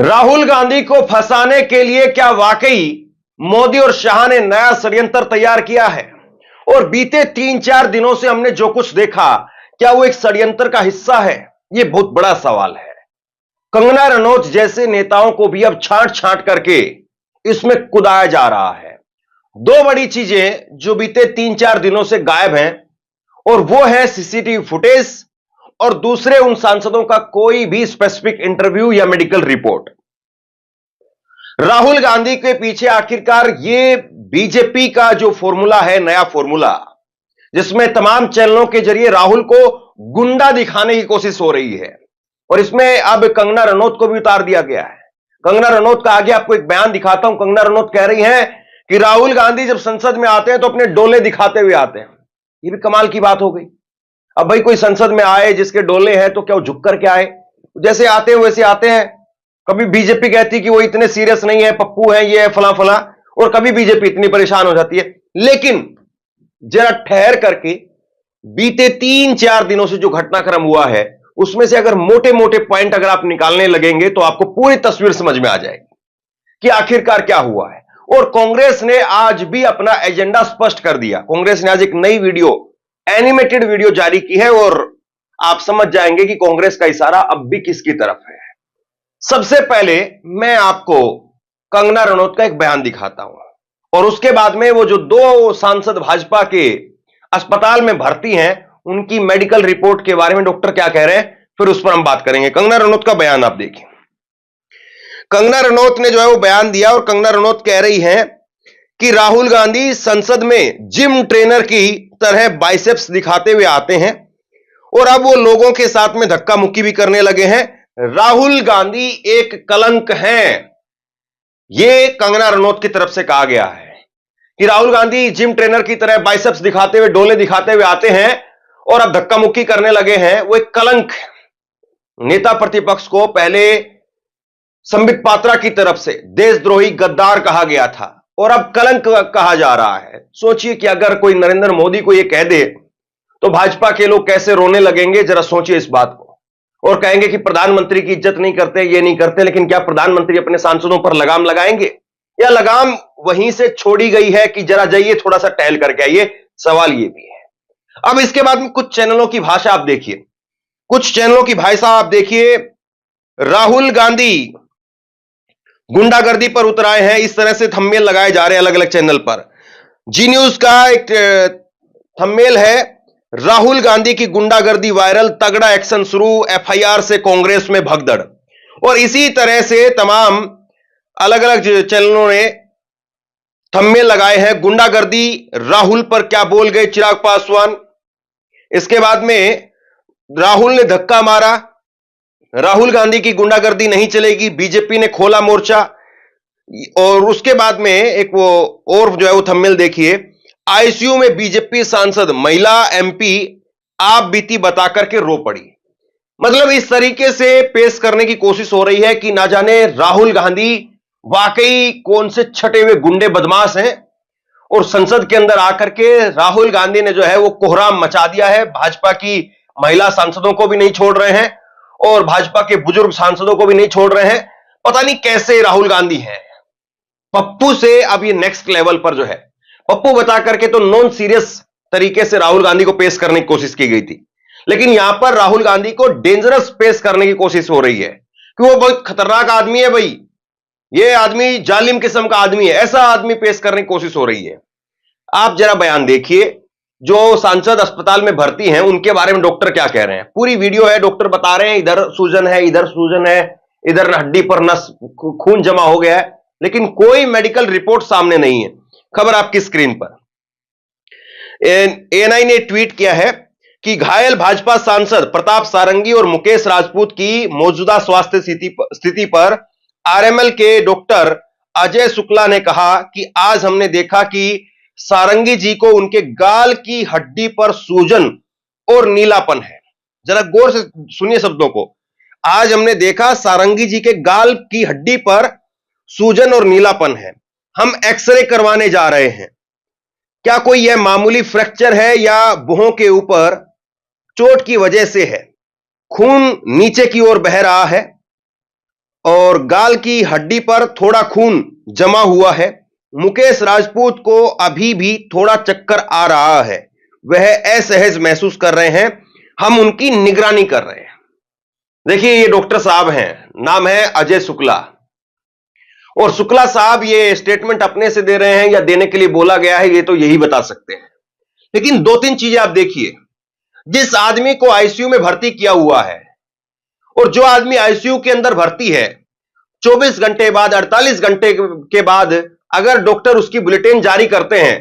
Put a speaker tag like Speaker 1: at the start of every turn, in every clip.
Speaker 1: राहुल गांधी को फंसाने के लिए क्या वाकई मोदी और शाह ने नया षड्यंत्र तैयार किया है? और बीते 3-4 दिनों से हमने जो कुछ देखा, क्या वो एक षड्यंत्र का हिस्सा है? यह बहुत बड़ा सवाल है। कंगना रनौत जैसे नेताओं को भी अब छांट छांट करके इसमें कुदाया जा रहा है। दो बड़ी चीजें जो बीते 3-4 दिनों से गायब हैं, और वो है सीसीटीवी फुटेज और दूसरे उन सांसदों का कोई भी स्पेसिफिक इंटरव्यू या मेडिकल रिपोर्ट। राहुल गांधी के पीछे आखिरकार ये बीजेपी का जो फॉर्मूला है, नया फॉर्मूला, जिसमें तमाम चैनलों के जरिए राहुल को गुंडा दिखाने की कोशिश हो रही है, और इसमें अब कंगना रनौत को भी उतार दिया गया है। कंगना रनौत का आगे आपको एक बयान दिखाता हूं। कंगना रनौत कह रही हैं कि राहुल गांधी जब संसद में आते हैं तो अपने डोले दिखाते हुए आते हैं। ये भी कमाल की बात हो गई। अब भाई कोई संसद में आए जिसके डोले हैं तो क्या वो झुक करके आए? जैसे आते हैं वैसे आते हैं। कभी बीजेपी कहती कि वो इतने सीरियस नहीं है, पप्पू है, ये है, फला फला, और कभी बीजेपी इतनी परेशान हो जाती है। लेकिन जरा ठहर करके बीते 3-4 दिनों से जो घटनाक्रम हुआ है, उसमें से अगर मोटे मोटे पॉइंट अगर आप निकालने लगेंगे तो आपको पूरी तस्वीर समझ में आ जाएगी कि आखिरकार क्या हुआ है। और कांग्रेस ने आज भी अपना एजेंडा स्पष्ट कर दिया। कांग्रेस ने आज एक नई वीडियो, एनिमेटेड वीडियो जारी की है, और आप समझ जाएंगे कि कांग्रेस का इशारा अब भी किसकी तरफ है। सबसे पहले मैं आपको कंगना रनौत का एक बयान दिखाता हूं, और उसके बाद में वो जो दो सांसद भाजपा के अस्पताल में भर्ती हैं, उनकी मेडिकल रिपोर्ट के बारे में डॉक्टर क्या कह रहे हैं, फिर उस पर हम बात करेंगे। कंगना रनौत का बयान आप देखिए। कंगना रनौत ने जो है वो बयान दिया, और कंगना रनौत कह रही हैं कि राहुल गांधी संसद में जिम ट्रेनर की तरह बाइसेप्स दिखाते हुए आते हैं, और अब वो लोगों के साथ में धक्का मुक्की भी करने लगे हैं। राहुल गांधी एक कलंक हैं। ये कंगना रनौत की तरफ से कहा गया है कि राहुल गांधी जिम ट्रेनर की तरह बाइसेप्स दिखाते हुए, डोले दिखाते हुए आते हैं, और अब धक्का मुक्की करने लगे हैं। वो एक कलंक है। नेता प्रतिपक्ष को पहले संबित पात्रा की तरफ से देशद्रोही, गद्दार कहा गया था, और अब कलंक कहा जा रहा है। सोचिए कि अगर कोई नरेंद्र मोदी को यह कह दे तो भाजपा के लोग कैसे रोने लगेंगे। जरा सोचिए इस बात को, और कहेंगे कि प्रधानमंत्री की इज्जत नहीं करते, ये नहीं करते। लेकिन क्या प्रधानमंत्री अपने सांसदों पर लगाम लगाएंगे, या लगाम वहीं से छोड़ी गई है कि जरा जाइए थोड़ा सा टहल करके आइए? सवाल ये भी है। अब इसके बाद में कुछ चैनलों की भाषा आप देखिए, कुछ चैनलों की भाषा आप देखिए। राहुल गांधी गुंडागर्दी पर उतर आए हैं, इस तरह से थंबनेल लगाए जा रहे हैं अलग अलग चैनल पर। जी न्यूज का एक थंबनेल है, राहुल गांधी की गुंडागर्दी वायरल, तगड़ा एक्शन शुरू, एफआईआर से कांग्रेस में भगदड़। और इसी तरह से तमाम अलग अलग चैनलों ने थंबनेल लगाए हैं, गुंडागर्दी, राहुल पर क्या बोल गए चिराग पासवान। इसके बाद में राहुल ने धक्का मारा, राहुल गांधी की गुंडागर्दी नहीं चलेगी, बीजेपी ने खोला मोर्चा। और उसके बाद में एक वो और जो है वो थंबनेल देखिए, आईसीयू में बीजेपी सांसद महिला एमपी आप बीती बता करके रो पड़ी। मतलब इस तरीके से पेश करने की कोशिश हो रही है कि ना जाने राहुल गांधी वाकई कौन से छटे हुए गुंडे बदमाश हैं, और संसद के अंदर आकर के राहुल गांधी ने जो है वो कोहराम मचा दिया है। भाजपा की महिला सांसदों को भी नहीं छोड़ रहे हैं, और भाजपा के बुजुर्ग सांसदों को भी नहीं छोड़ रहे हैं। पता नहीं कैसे राहुल गांधी हैं। पप्पू से अब ये नेक्स्ट लेवल पर जो है, पप्पू बता करके तो नॉन सीरियस तरीके से राहुल गांधी को पेश करने की कोशिश की गई थी, लेकिन यहां पर राहुल गांधी को डेंजरस पेश करने की कोशिश हो रही है कि वो बहुत खतरनाक आदमी है भाई, ये आदमी जालिम किस्म का आदमी है, ऐसा आदमी पेश करने की कोशिश हो रही है। आप जरा बयान देखिए, जो सांसद अस्पताल में भर्ती हैं उनके बारे में डॉक्टर क्या कह रहे हैं। पूरी वीडियो है, डॉक्टर बता रहे हैं इधर सूजन है, इधर सूजन है, इधर हड्डी पर नस खून जमा हो गया है, लेकिन कोई मेडिकल रिपोर्ट सामने नहीं है। खबर आपकी स्क्रीन पर। एएनआई ने ट्वीट किया है कि घायल भाजपा सांसद प्रताप सारंगी और मुकेश राजपूत की मौजूदा स्वास्थ्य स्थिति पर आरएमएल के डॉक्टर अजय शुक्ला ने कहा कि आज हमने देखा कि सारंगी जी को उनके गाल की हड्डी पर सूजन और नीलापन है। जरा गौर से सुनिए शब्दों को। आज हमने देखा सारंगी जी के गाल की हड्डी पर सूजन और नीलापन है। हम एक्सरे करवाने जा रहे हैं। क्या कोई यह मामूली फ्रैक्चर है या भुहों के ऊपर चोट की वजह से है? खून नीचे की ओर बह रहा है। और गाल की हड्डी पर थोड़ा खून जमा हुआ है। मुकेश राजपूत को अभी भी थोड़ा चक्कर आ रहा है, वह असहज महसूस कर रहे हैं, हम उनकी निगरानी कर रहे हैं। देखिए, ये डॉक्टर साहब हैं, नाम है अजय शुक्ला, और शुक्ला साहब ये स्टेटमेंट अपने से दे रहे हैं या देने के लिए बोला गया है, ये तो यही बता सकते हैं। लेकिन दो तीन चीजें आप देखिए, जिस आदमी को आईसीयू में भर्ती किया हुआ है और जो आदमी आईसीयू के अंदर भर्ती है, 24 घंटे बाद, 48 घंटे के बाद अगर डॉक्टर उसकी बुलेटिन जारी करते हैं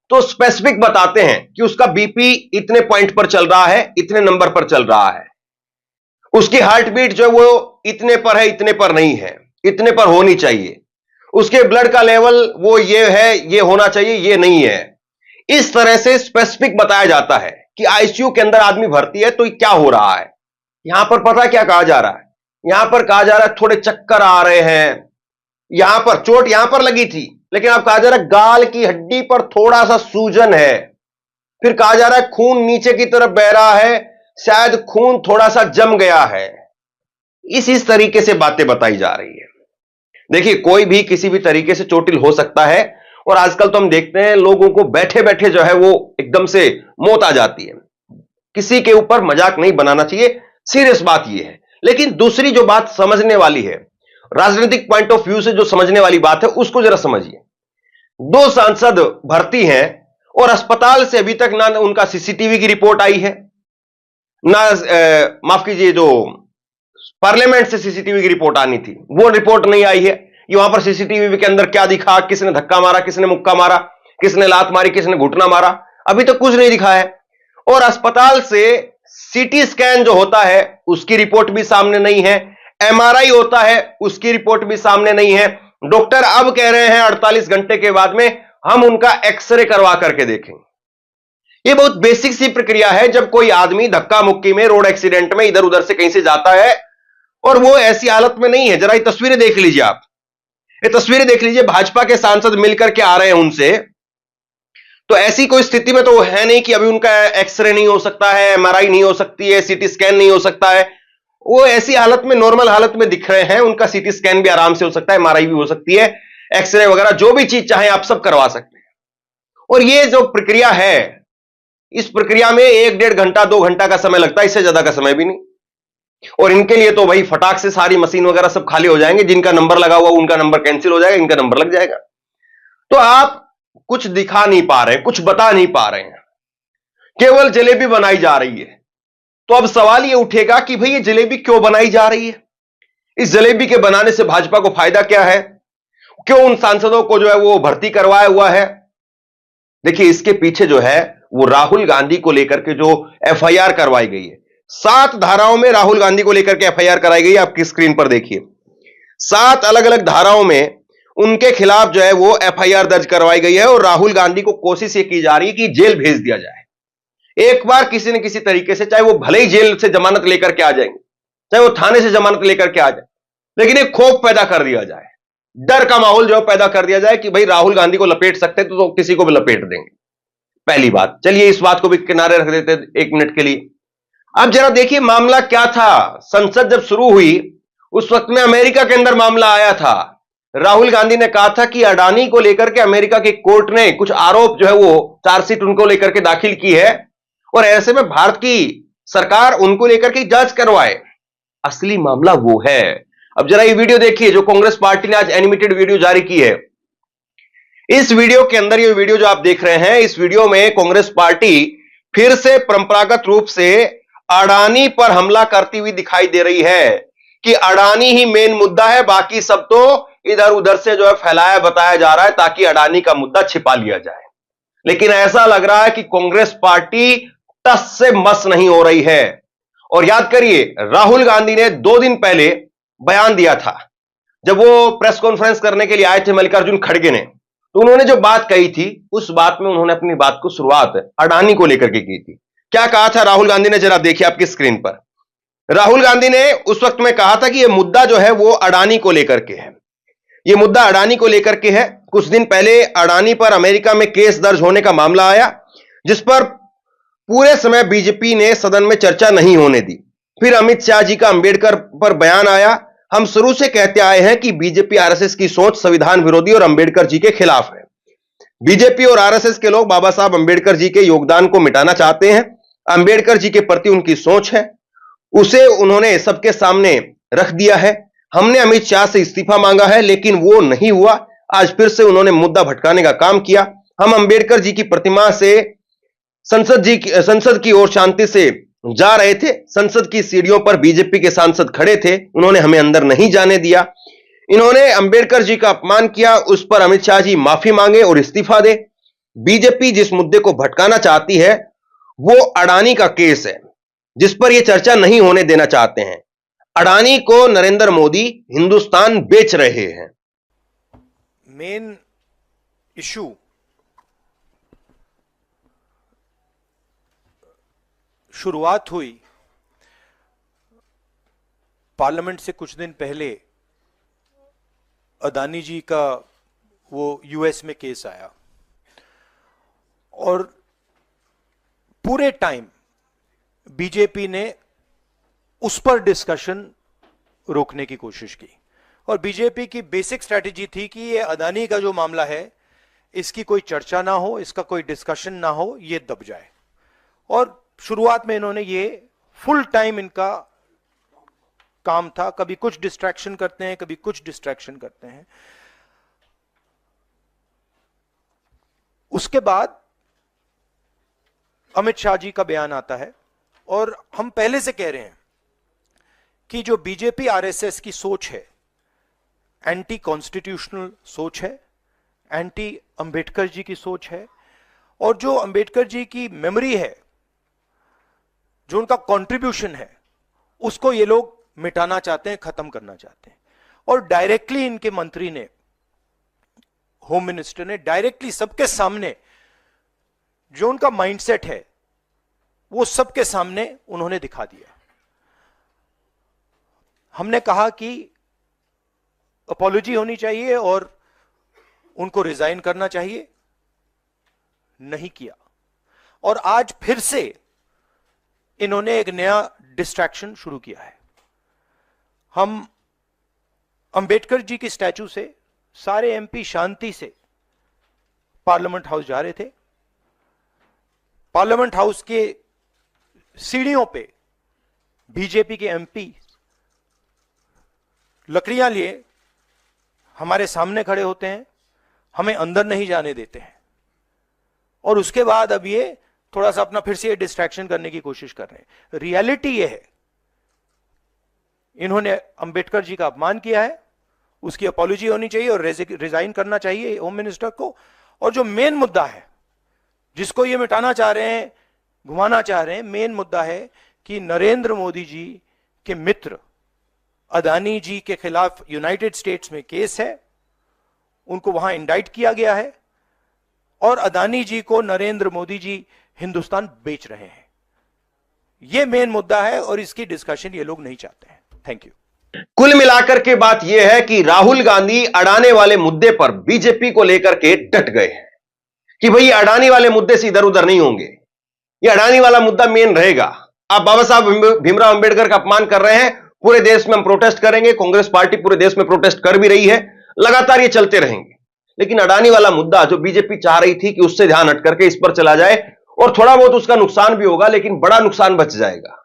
Speaker 1: तो स्पेसिफिक बताते हैं कि उसका बीपी इतने पॉइंट पर चल रहा है, इतने नंबर पर चल रहा है, उसकी हार्ट बीट जो है वो इतने पर है, इतने पर नहीं है, इतने पर होनी चाहिए, उसके ब्लड का लेवल वो ये है, ये होना चाहिए, ये नहीं है। इस तरह से स्पेसिफिक बताया जाता है कि आईसीयू के अंदर आदमी भर्ती है तो क्या हो रहा है। यहां पर पता क्या कहा जा रहा है, यहां पर कहा जा रहा है थोड़े चक्कर आ रहे हैं, यहां पर चोट यहां पर लगी थी, लेकिन अब कहा जा रहा है गाल की हड्डी पर थोड़ा सा सूजन है। फिर कहा जा रहा है खून नीचे की तरफ बह रहा है, शायद खून थोड़ा सा जम गया है। इस तरीके से बातें बताई जा रही है। देखिए, कोई भी किसी भी तरीके से चोटिल हो सकता है, और आजकल तो हम देखते हैं लोगों को बैठे बैठे जो है वो एकदम से मौत आ जाती है। किसी के ऊपर मजाक नहीं बनाना चाहिए, सीरियस बात यह है। लेकिन दूसरी जो बात समझने वाली है, राजनीतिक पॉइंट ऑफ व्यू से जो समझने वाली बात है, उसको जरा समझिए। दो सांसद भर्ती हैं और अस्पताल से अभी तक ना उनका सीसीटीवी की रिपोर्ट आई है, ना माफ कीजिए, जो पार्लियामेंट से सीसीटीवी की रिपोर्ट आनी थी वो रिपोर्ट नहीं आई है। ये वहां पर सीसीटीवी के अंदर क्या दिखा, किसने धक्का मारा, किसने मुक्का मारा, किसने लात मारी, किसने घुटना मारा, अभी तक कुछ नहीं दिखा है। और अस्पताल से सीटी स्कैन जो होता है उसकी रिपोर्ट भी सामने नहीं है, एमआरआई होता है उसकी रिपोर्ट भी सामने नहीं है। डॉक्टर अब कह रहे हैं 48 घंटे के बाद में हम उनका एक्सरे करवा करके देखेंगे। यह बहुत बेसिक सी प्रक्रिया है। जब कोई आदमी धक्का मुक्की में, रोड एक्सीडेंट में इधर उधर से कहीं से जाता है और वो ऐसी हालत में नहीं है, जरा ये तस्वीरें देख लीजिए, आप ये तस्वीरें देख लीजिए, भाजपा के सांसद मिलकर के आ रहे हैं उनसे, तो ऐसी कोई स्थिति में तो वो है नहीं कि अभी उनका एक्सरे नहीं हो सकता है, एमआरआई नहीं हो सकती है, सीटी स्कैन नहीं हो सकता है। वो ऐसी हालत में, नॉर्मल हालत में दिख रहे हैं, उनका सीटी स्कैन भी आराम से हो सकता है, एमआरआई भी हो सकती है, एक्सरे वगैरह जो भी चीज चाहे आप सब करवा सकते हैं। और ये जो प्रक्रिया है, इस प्रक्रिया में 1-1.5 घंटा 2 घंटा का समय लगता है, इससे ज्यादा का समय भी नहीं। और इनके लिए तो भाई फटाक से सारी मशीन वगैरह सब खाली हो जाएंगे, जिनका नंबर लगा हुआ उनका नंबर कैंसिल हो जाएगा, इनका नंबर लग जाएगा। तो आप कुछ दिखा नहीं पा रहे हैं, कुछ बता नहीं पा रहे हैं, केवल जलेबी बनाई जा रही है। तो अब सवाल यह उठेगा कि भाई ये जलेबी क्यों बनाई जा रही है, इस जलेबी के बनाने से भाजपा को फायदा क्या है, क्यों उन सांसदों को जो है वो भर्ती करवाया हुआ है। देखिए, इसके पीछे जो है वो राहुल गांधी को लेकर के जो एफआईआर करवाई गई है, 7 धाराओं में राहुल गांधी को लेकर के एफआईआर कराई गई है। आपकी स्क्रीन पर देखिए, 7 अलग अलग धाराओं में उनके खिलाफ जो है वो एफआईआर दर्ज करवाई गई है, और राहुल गांधी को कोशिश ये की जा रही है कि जेल भेज दिया जाए एक बार किसी न किसी तरीके से, चाहे वो भले ही जेल से जमानत लेकर के आ जाएंगे, चाहे वो थाने से जमानत लेकर के आ जाए, लेकिन एक खौफ पैदा कर दिया जाए, डर का माहौल जो पैदा कर दिया जाए कि भाई राहुल गांधी को लपेट सकते तो किसी को भी लपेट देंगे। पहली बात, चलिए इस बात को भी किनारे रख देते 1 मिनट के लिए। अब जरा देखिए मामला क्या था। संसद जब शुरू हुई उस वक्त में अमेरिका के अंदर मामला आया था। राहुल गांधी ने कहा था कि अडानी को लेकर के अमेरिका की कोर्ट ने कुछ आरोप जो है वो चार्जशीट उनको लेकर के दाखिल की है, और ऐसे में भारत की सरकार उनको लेकर के जांच करवाए। असली मामला वो है। अब जरा ये वीडियो देखिए जो कांग्रेस पार्टी ने आज एनिमेटेड वीडियो जारी की है। इस वीडियो के अंदर, ये वीडियो जो आप देख रहे हैं, इस वीडियो में कांग्रेस पार्टी फिर से परंपरागत रूप से अडानी पर हमला करती हुई दिखाई दे रही है कि अडानी ही मेन मुद्दा है, बाकी सब तो इधर उधर से जो है फैलाया बताया जा रहा है ताकि अडानी का मुद्दा छिपा लिया जाए। लेकिन ऐसा लग रहा है कि कांग्रेस पार्टी टस से मस नहीं हो रही है। और याद करिए, राहुल गांधी ने 2 दिन पहले बयान दिया था, जब वो प्रेस कॉन्फ्रेंस करने के लिए आए थे मल्लिकार्जुन खड़गे ने, तो उन्होंने जो बात कही थी उस बात में उन्होंने अपनी बात को शुरुआत अडानी को लेकर के की थी। क्या कहा था राहुल गांधी ने, जरा देखिए आपकी स्क्रीन पर। राहुल गांधी ने उस वक्त में कहा था कि यह मुद्दा जो है वो अडानी को लेकर के है, यह मुद्दा अडानी को लेकर के है। कुछ दिन पहले अडानी पर अमेरिका में केस दर्ज होने का मामला आया, जिस पर पूरे समय बीजेपी ने सदन में चर्चा नहीं होने दी। फिर अमित शाह जी का अंबेडकर पर बयान आया, हम शुरू से कहते आए हैं कि बीजेपी आरएसएस की सोच संविधान विरोधी और अंबेडकर जी के खिलाफ है। बीजेपी और आरएसएस के लोग बाबा साहब अंबेडकर जी के योगदान को मिटाना चाहते हैं। अंबेडकर जी के प्रति उनकी सोच है, उसे उन्होंने सबके सामने रख दिया है। हमने अमित शाह से इस्तीफा मांगा है, लेकिन वो नहीं हुआ। आज फिर से उन्होंने मुद्दा भटकाने का काम किया। हम अंबेडकर जी की प्रतिमा से संसद की ओर शांति से जा रहे थे। संसद की सीढ़ियों पर बीजेपी के सांसद खड़े थे, उन्होंने हमें अंदर नहीं जाने दिया। इन्होंने अंबेडकर जी का अपमान किया, उस पर अमित शाह जी माफी मांगे और इस्तीफा दे। बीजेपी जिस मुद्दे को भटकाना चाहती है वो अडानी का केस है, जिस पर यह चर्चा नहीं होने देना चाहते हैं। अडानी को नरेंद्र मोदी हिंदुस्तान बेच रहे हैं।
Speaker 2: मेन इशू शुरुआत हुई पार्लियामेंट से कुछ दिन पहले। अदानी जी का वो यूएस में केस आया और पूरे टाइम बीजेपी ने उस पर डिस्कशन रोकने की कोशिश की। और बीजेपी की बेसिक स्ट्रैटेजी थी कि ये अदानी का जो मामला है इसकी कोई चर्चा ना हो, इसका कोई डिस्कशन ना हो, ये दब जाए। और शुरुआत में इन्होंने ये फुल टाइम इनका काम था, कभी कुछ डिस्ट्रैक्शन करते हैं, कभी कुछ डिस्ट्रैक्शन करते हैं। उसके बाद अमित शाह जी का बयान आता है और हम पहले से कह रहे हैं कि जो बीजेपी आरएसएस की सोच है एंटी कॉन्स्टिट्यूशनल सोच है, एंटी अंबेडकर जी की सोच है, और जो अंबेडकर जी की मेमोरी है, जो उनका कंट्रीब्यूशन है, उसको ये लोग मिटाना चाहते हैं, खत्म करना चाहते हैं। और डायरेक्टली इनके मंत्री ने, होम मिनिस्टर ने डायरेक्टली सबके सामने जो उनका माइंडसेट है वो सबके सामने उन्होंने दिखा दिया। हमने कहा कि अपॉलॉजी होनी चाहिए और उनको रिजाइन करना चाहिए, नहीं किया। और आज फिर से इन्होंने एक नया डिस्ट्रैक्शन शुरू किया है। हम अंबेडकर जी की स्टैचू से सारे एमपी शांति से पार्लियामेंट हाउस जा रहे थे। पार्लियामेंट हाउस के सीढ़ियों पे बीजेपी के एमपी लकड़ियां लिए हमारे सामने खड़े होते हैं, हमें अंदर नहीं जाने देते हैं। और उसके बाद अब ये थोड़ा सा अपना फिर से डिस्ट्रैक्शन करने की कोशिश कर रहे हैं। रियलिटी ये है, इन्होंने अंबेडकर जी का अपमान किया है, उसकी अपॉलॉजी होनी चाहिए और रिजाइन करना चाहिए होम मिनिस्टर को। और जो मेन मुद्दा है जिसको ये मिटाना चाह रहे हैं, घुमाना चाह रहे हैं, मेन मुद्दा है कि नरेंद्र मोदी जी के मित्र अदानी जी के खिलाफ यूनाइटेड स्टेट्स में केस है, उनको वहां इंडाइट किया गया है और अदानी जी को नरेंद्र मोदी जी हिंदुस्तान बेच रहे हैं। यह मेन मुद्दा है और इसकी डिस्कशन ये लोग नहीं चाहते हैं। Thank you.
Speaker 1: कुल मिलाकर के बात यह है कि राहुल गांधी अडानी वाले मुद्दे पर बीजेपी को लेकर के डट गए हैं कि भाई अडानी वाले मुद्दे से इधर उधर नहीं होंगे, ये अडानी वाला मुद्दा मेन रहेगा। आप बाबा साहब भीमराव अंबेडकर का अपमान कर रहे हैं, पूरे देश में हम प्रोटेस्ट करेंगे, कांग्रेस पार्टी पूरे देश में प्रोटेस्ट कर भी रही है, लगातार ये चलते रहेंगे। लेकिन अडानी वाला मुद्दा जो बीजेपी चाह रही थी कि उससे ध्यान हट करके इस पर चला जाए और थोड़ा बहुत उसका नुकसान भी होगा, लेकिन बड़ा नुकसान बच जाएगा।